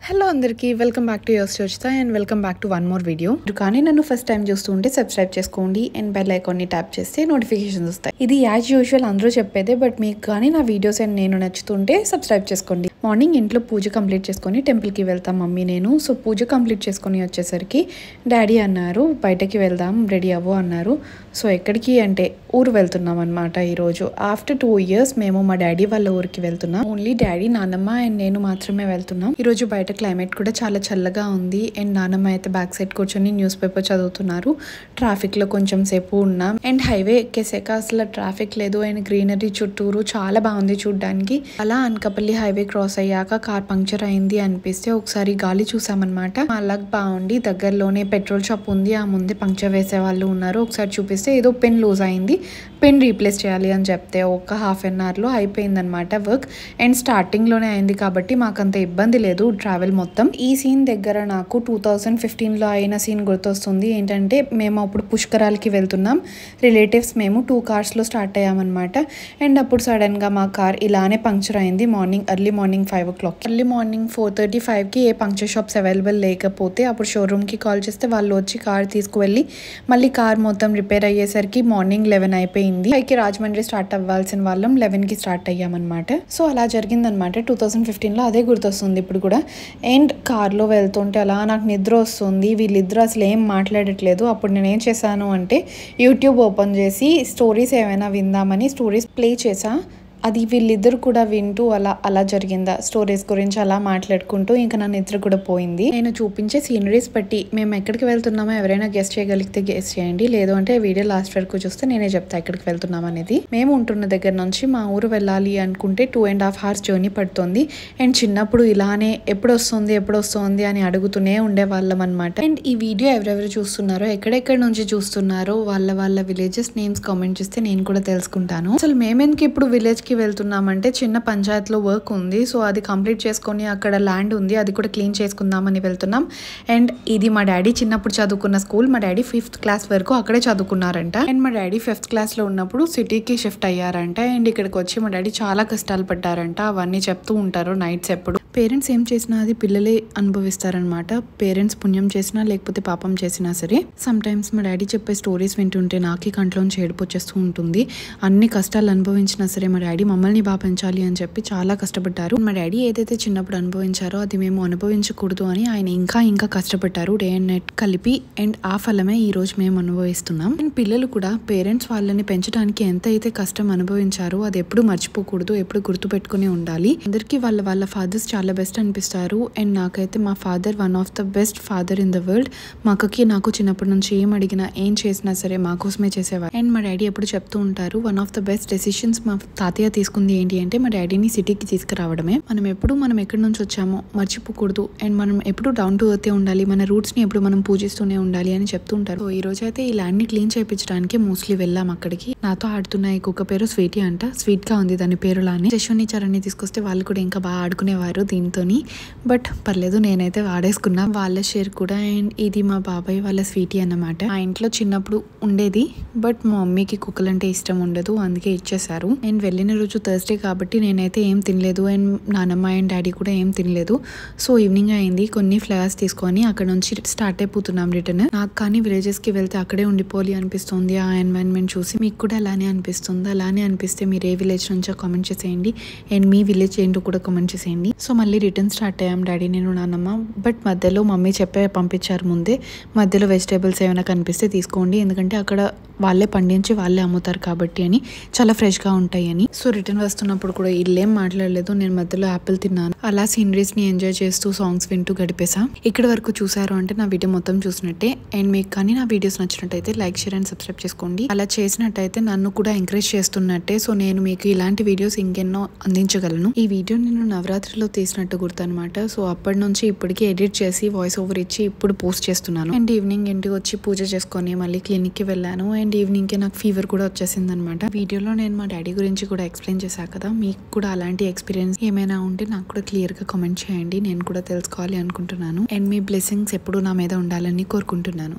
Hello అందరికీ welcome back to your Suchitha and welcome back to one more video. కానీ నన్ను first time చూస్తుంటే subscribe చేసుకోండి అండ్ బెల్ ఐకాన్ని ట్యాప్ చేస్తే నోటిఫికేషన్స్ వస్తాయి. ఇది యాజ్ యూజువల్ అందరూ చెప్పేదే, బట్ మీకు కానీ నా వీడియోస్ అండ్ నేను నచ్చుతుంటే సబ్స్క్రైబ్ చేసుకోండి. మార్నింగ్ ఇంట్లో పూజ కంప్లీట్ చేసుకొని టెంపుల్కి వెళ్తాం మమ్మీ నేను. సో పూజ కంప్లీట్ చేసుకొని వచ్చేసరికి డాడీ అన్నారు బయటకి వెళ్దాం రెడీ అవ్వు అన్నారు. సో ఎక్కడికి అంటే ఊరు వెళ్తున్నాం అనమాట. ఈరోజు ఆఫ్టర్ 2 years మేము మా డాడీ వాళ్ళ ఊరికి వెళ్తున్నాం. ఓన్లీ డాడీ, నాన్నమ్మ అండ్ నేను మాత్రమే వెళ్తున్నాం. ఈరోజు బయట క్లైమేట్ కూడా చాలా చల్లగా ఉంది అండ్ నాన్నమ్మ అయితే బ్యాక్ సైడ్ కూర్చొని న్యూస్ పేపర్ చదువుతున్నారు. ట్రాఫిక్ లో కొంచెం సేపు ఉన్నాం అండ్ హైవే ఎక్కేసాక అసలు ట్రాఫిక్ లేదు అండ్ గ్రీనరీ చుట్టూరు చాలా బాగుంది చూడడానికి. అలా అనకాపల్లి హైవే క్రాస్ అయ్యాక కార్ పంక్చర్ అయింది అనిపిస్తే ఒకసారి గాలి చూసామన్నమాట. మా లక్ బాగుండి దగ్గరలోనే పెట్రోల్ షాప్ ఉంది, ఆ ముందే పంక్చర్ వేసే వాళ్ళు ఉన్నారు. ఒకసారి చూపిస్తే ఏదో పెన్ లూజ్ అయింది, పెన్ రీప్లేస్ చేయాలి అని చెప్తే ఒక ½ an hour లో అయిపోయింది అనమాట వర్క్. అండ్ స్టార్టింగ్ లోనే అయింది కాబట్టి మాకంత ఇబ్బంది లేదు ట్రావెల్ మొత్తం. ఈ సీన్ దగ్గర నాకు 2015 లో అయిన సీన్ గుర్తొస్తుంది. ఏంటంటే మేము అప్పుడు పుష్కరాలకి వెళ్తున్నాం రిలేటివ్స్. మేము 2 cars లో స్టార్ట్ అయ్యామన్నమాట. అండ్ అప్పుడు సడన్ గా మా కార్ ఇలానే పంక్చర్ అయింది early morning 5 o'clock. Early morning 4:35కి ఏ పంక్చర్ షాప్స్ అవైలబుల్ లేకపోతే అప్పుడు షోరూమ్ కి కాల్ చేస్తే వాళ్ళు వచ్చి కార్ తీసుకువెళ్ళి మళ్ళీ కార్ మొత్తం రిపేర్ అయ్యేసరికి మార్నింగ్ 11 అయిపోయింది. 5కి రాజమండ్రి స్టార్ట్ అవ్వాల్సిన వాళ్ళం 11కి స్టార్ట్ అయ్యామన్నమాట. సో అలా జరిగిందనమాట 2015 లో. అదే గుర్తొస్తుంది ఇప్పుడు కూడా. అండ్ కార్లో వెళ్తుంటే అలా నాకు నిద్ర వస్తుంది. వీళ్ళిద్దరు అసలు ఏం మాట్లాడట్లేదు. అప్పుడు నేను ఏం చేశాను అంటే యూట్యూబ్ ఓపెన్ చేసి స్టోరీస్ ఏమైనా విందామని స్టోరీస్ ప్లే చేసా. అది వీళ్ళిద్దరు కూడా వింటూ అలా జరిగిందా స్టోరీస్ గురించి అలా మాట్లాడుకుంటూ ఇంకా నా నిద్ర కూడా పోయింది. నేను చూపించే సీనరీస్ బట్టి మేము ఎక్కడికి వెళ్తున్నామో ఎవరైనా గెస్ట్ చేయగలిగితే గెస్ట్ చేయండి, లేదు అంటే వీడియో లాస్ట్ వరకు చూస్తే నేనే చెప్తా ఎక్కడికి వెళ్తున్నాం అనేది. మేము ఉంటున్న దగ్గర నుంచి మా ఊరు వెళ్ళాలి అనుకుంటే 2.5 hours జర్నీ పడుతుంది. అండ్ చిన్నప్పుడు ఇలానే ఎప్పుడు వస్తుంది అని అడుగుతూనే ఉండేవాళ్ళం అనమాట. అండ్ ఈ వీడియో ఎవరెవరు చూస్తున్నారో ఎక్కడెక్కడ నుంచి చూస్తున్నారో వాళ్ళ విలేజెస్ నేమ్స్ కామెంట్ చేస్తే నేను కూడా తెలుసుకుంటాను. అసలు మేమెందుకు ఇప్పుడు విలేజ్ కి వెళ్తున్నామంటే చిన్న పంచాయతీలో వర్క్ ఉంది. సో అది కంప్లీట్ చేసుకొని అక్కడ ల్యాండ్ ఉంది, అది కూడా క్లీన్ చేసుకుందామని వెళ్తున్నాం. అండ్ ఇది మా డాడీ చిన్నప్పుడు చదువుకున్న స్కూల్. మా డాడీ 5th class వరకు అక్కడే చదువుకున్నారంట. అండ్ మా డాడీ 5th class లో ఉన్నప్పుడు సిటీకి షిఫ్ట్ అయ్యారంట. అండ్ ఇక్కడికి వచ్చి మా డాడీ చాలా కష్టాలు పడ్డారంట. అవన్నీ చెప్తూ ఉంటారు నైట్స్ ఎప్పుడు. పేరెంట్స్ ఏం చేసినా అది పిల్లలే అనుభవిస్తారనమాట. పేరెంట్స్ పుణ్యం చేసినా లేకపోతే పాపం చేసినా సరే. సమ్ టైమ్స్ మా డాడీ చెప్పే స్టోరీస్ వింటుంటే నాకే కంట్లోంచి ఏడుపు వచ్చేస్తూ ఉంటుంది. అన్ని కష్టాలు అనుభవించినా సరే మా డాడీ మమ్మల్ని బాగా పెంచాలి అని చెప్పి చాలా కష్టపడ్డారు. మా డాడీ ఏదైతే చిన్నప్పుడు అనుభవించారో అది మేము అనుభవించకూడదు అని ఆయన ఇంకా కష్టపడ్డారు డే అండ్ నైట్ కలిపి. అండ్ ఆ ఫలమే ఈ రోజు మేము అనుభవిస్తున్నాం. అండ్ పిల్లలు కూడా పేరెంట్స్ వాళ్ళని పెంచడానికి ఎంత అయితే కష్టం అనుభవించారో అది ఎప్పుడు మర్చిపోకూడదు, ఎప్పుడు గుర్తు పెట్టుకుని ఉండాలి. అందరికీ వాళ్ళ ఫాదర్స్ చాలా బెస్ట్ అనిపిస్తారు. అండ్ నాకైతే మా father one of the best father in the world. మా అక్కకి నాకు చిన్నప్పటి నుంచి ఏం అడిగినా ఏం చేసినా సరే మా కోసమే చేసేవారు. అండ్ మా డాడీ ఎప్పుడు చెప్తూ ఉంటారు one of the best decisions మా తాతయ్య తీసుకుంది ఏంటి అంటే మా డాడీని సిటీకి తీసుకురావడమే. మనం ఎక్కడి నుంచి వచ్చామో మర్చిపోకూడదు అండ్ మనం ఎప్పుడు డౌన్ టు ఎర్త్ ఉండాలి, మన రూట్స్ ని ఎప్పుడు మనం పూజిస్తూనే ఉండాలి అని చెప్తూ ఉంటారు. ఈ రోజు అయితే ఈ ల్యాండ్ ని క్లీన్ చేయించడానికి మోస్ట్లీ వెళ్ళాం అక్కడికి. నాతో ఆడుతున్న ఈ కుక్క పేరు స్వీటీ అంట. స్వీట్ గా ఉంది దాని పేరు లానే. శశుని చరణి తీసుకొస్తే వాళ్ళు కూడా ఇంకా బాగా ఆడుకునేవారు దీంతోని. బట్ పర్లేదు నేనైతే వాడేసుకున్నా వాళ్ళ షేర్ కూడా. అండ్ ఇది మా బాబాయ్ వాళ్ళ స్వీటీ అన్నమాట. మా ఇంట్లో చిన్నప్పుడు ఉండేది బట్ మా మమ్మీకి కుక్కలంటే ఇష్టం ఉండదు, అందుకే ఇచ్చేసారు. అండ్ వెళ్ళిన రోజు థర్స్డే కాబట్టి నేనైతే ఏం తినలేదు అండ్ నానమ్మ అండ్ డాడీ కూడా ఏం తినలేదు. సో ఈవినింగ్ అయింది, కొన్ని ఫ్లవర్స్ తీసుకొని అక్కడ నుంచి స్టార్ట్ అయిపోతున్నాం రిటర్న్. నాకు కానీ విలేజెస్ కి వెళ్తే అక్కడే ఉండిపోవాలి అనిపిస్తుంది. ఆ ఎన్వైరన్మెంట్ చూసి మీకు కూడా అలానే అనిపిస్తుంది? అలానే అనిపిస్తే మీరు ఏ విలేజ్ నుంచో కామెంట్ చేసేయండి అండ్ మీ విలేజ్ ఏంటో కూడా కామెంట్ చేసేయండి. సో మళ్ళీ రిటర్న్ స్టార్ట్ అయ్యాం డాడీ, నేను, నాన్నమ్మ. బట్ మధ్యలో మమ్మీ పంపించారు ముందే, మధ్యలో వెజిటేబుల్స్ ఏమైనా కనిపిస్తే తీసుకోండి ఎందుకంటే అక్కడ వాళ్ళే పండించి వాళ్ళే అమ్ముతారు కాబట్టి అని, చాలా ఫ్రెష్ గా ఉంటాయి అని. సో రిటర్న్ వస్తున్నప్పుడు కూడా ఇల్లేం మాట్లాడలేదు, నేను మధ్యలో యాపిల్ తిన్నాను. అలా సీనరీస్ ని ఎంజాయ్ చేస్తూ సాంగ్స్ వింటూ గడిపేసా. ఇక్కడ వరకు చూసారు అంటే నా వీడియో మొత్తం చూసినట్టే. అండ్ మీకు కానీ నా వీడియోస్ నచ్చినట్టయితే లైక్, షేర్ అండ్ సబ్స్క్రైబ్ చేసుకోండి. అలా చేసినట్టయితే నన్ను కూడా ఎంకరేజ్ చేస్తున్నట్టే. సో నేను మీకు ఇలాంటి వీడియోస్ ఇంకెన్నో అందించగలను. ఈ వీడియో నేను నవరాత్రిలో తీసినట్టు గుర్తు అనమాట. సో అప్పటి నుంచి ఇప్పటికి ఎడిట్ చేసి వాయిస్ ఓవర్ ఇచ్చి ఇప్పుడు పోస్ట్ చేస్తున్నాను. అండ్ ఈవినింగ్ ఇంటికి వచ్చి పూజ చేసుకొని మళ్ళీ క్లినిక్ కి వెళ్ళాను. అండ్ ఈవినింగ్ కి నాకు ఫీవర్ కూడా వచ్చేసింది అనమాట. వీడియోలో నేను మా డాడీ గురించి కూడా ఎక్స్ప్లెయిన్ చేశా కదా. మీకు కూడా అలాంటి ఎక్స్పీరియన్స్ ఏమైనా ఉంటే నాకు కూడా క్లియర్ గా కామెంట్ చేయండి, నేను కూడా తెలుసుకోవాలి అనుకుంటున్నాను. అండ్ మీ బ్లెస్సింగ్స్ ఎప్పుడు నా మీద ఉండాలని కోరుకుంటున్నాను.